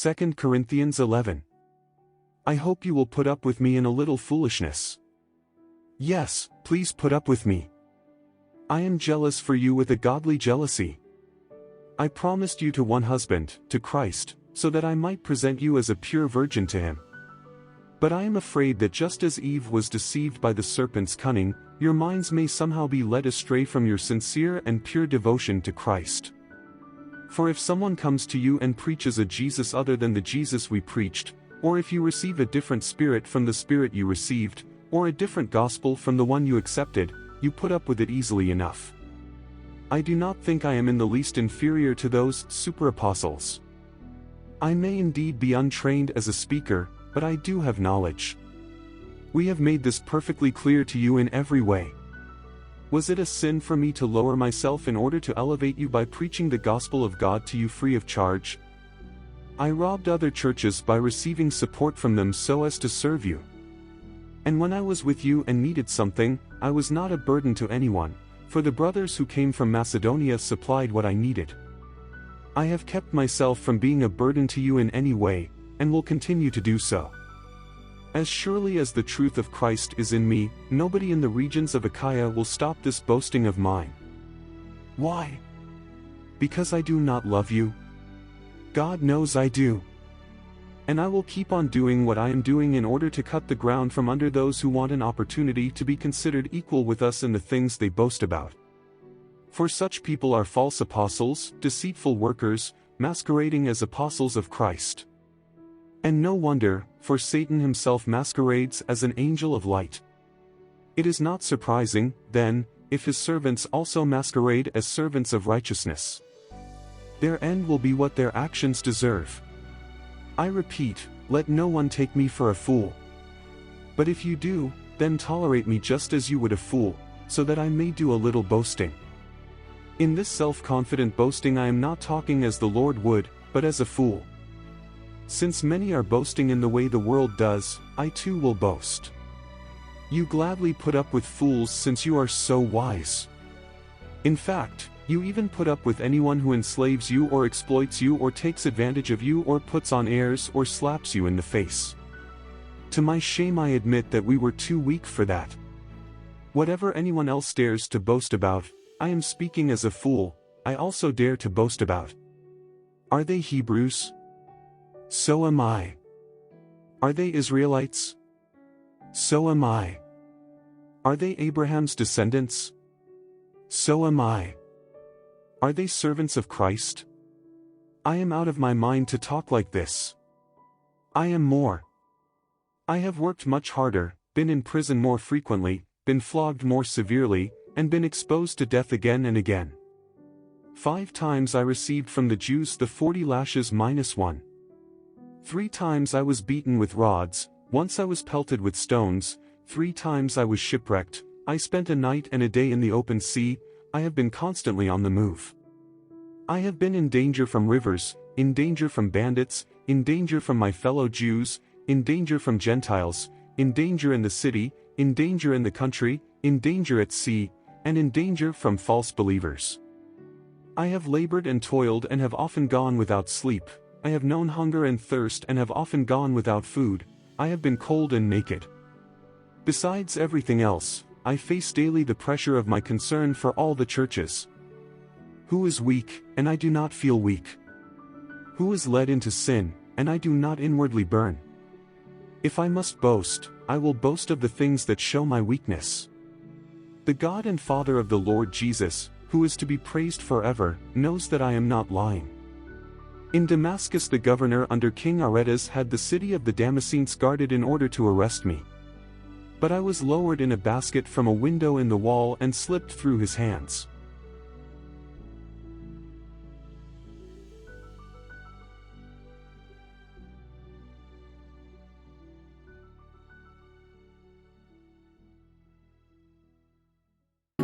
2 Corinthians 11. I hope you will put up with me in a little foolishness. Yes, please put up with me. I am jealous for you with a godly jealousy. I promised you to one husband, to Christ, so that I might present you as a pure virgin to him. But I am afraid that just as Eve was deceived by the serpent's cunning, your minds may somehow be led astray from your sincere and pure devotion to Christ. For if someone comes to you and preaches a Jesus other than the Jesus we preached, or if you receive a different spirit from the spirit you received, or a different gospel from the one you accepted, you put up with it easily enough. I do not think I am in the least inferior to those super-apostles. I may indeed be untrained as a speaker, but I do have knowledge. We have made this perfectly clear to you in every way. Was it a sin for me to lower myself in order to elevate you by preaching the gospel of God to you free of charge? I robbed other churches by receiving support from them so as to serve you. And when I was with you and needed something, I was not a burden to anyone, for the brothers who came from Macedonia supplied what I needed. I have kept myself from being a burden to you in any way, and will continue to do so. As surely as the truth of Christ is in me, nobody in the regions of Achaia will stop this boasting of mine. Why? Because I do not love you? God knows I do. And I will keep on doing what I am doing in order to cut the ground from under those who want an opportunity to be considered equal with us in the things they boast about. For such people are false apostles, deceitful workers, masquerading as apostles of Christ. And no wonder, for Satan himself masquerades as an angel of light. It is not surprising, then, if his servants also masquerade as servants of righteousness. Their end will be what their actions deserve. I repeat, let no one take me for a fool. But if you do, then tolerate me just as you would a fool, so that I may do a little boasting. In this self-confident boasting I am not talking as the Lord would, but as a fool. Since many are boasting in the way the world does, I too will boast. You gladly put up with fools since you are so wise. In fact, you even put up with anyone who enslaves you or exploits you or takes advantage of you or puts on airs or slaps you in the face. To my shame I admit that we were too weak for that. Whatever anyone else dares to boast about, I am speaking as a fool, I also dare to boast about. Are they Hebrews? So am I. Are they Israelites? So am I. Are they Abraham's descendants? So am I. Are they servants of Christ? I am out of my mind to talk like this. I am more. I have worked much harder, been in prison more frequently, been flogged more severely, and been exposed to death again and again. 5 times I received from the Jews the 40 lashes minus 1. 3 times I was beaten with rods, once I was pelted with stones, 3 times I was shipwrecked, I spent a night and a day in the open sea, I have been constantly on the move. I have been in danger from rivers, in danger from bandits, in danger from my fellow Jews, in danger from Gentiles, in danger in the city, in danger in the country, in danger at sea, and in danger from false believers. I have labored and toiled and have often gone without sleep. I have known hunger and thirst and have often gone without food, I have been cold and naked. Besides everything else, I face daily the pressure of my concern for all the churches. Who is weak, and I do not feel weak? Who is led into sin, and I do not inwardly burn? If I must boast, I will boast of the things that show my weakness. The God and Father of the Lord Jesus, who is to be praised forever, knows that I am not lying. In Damascus the governor under King Aretas had the city of the Damascenes guarded in order to arrest me. But I was lowered in a basket from a window in the wall and slipped through his hands.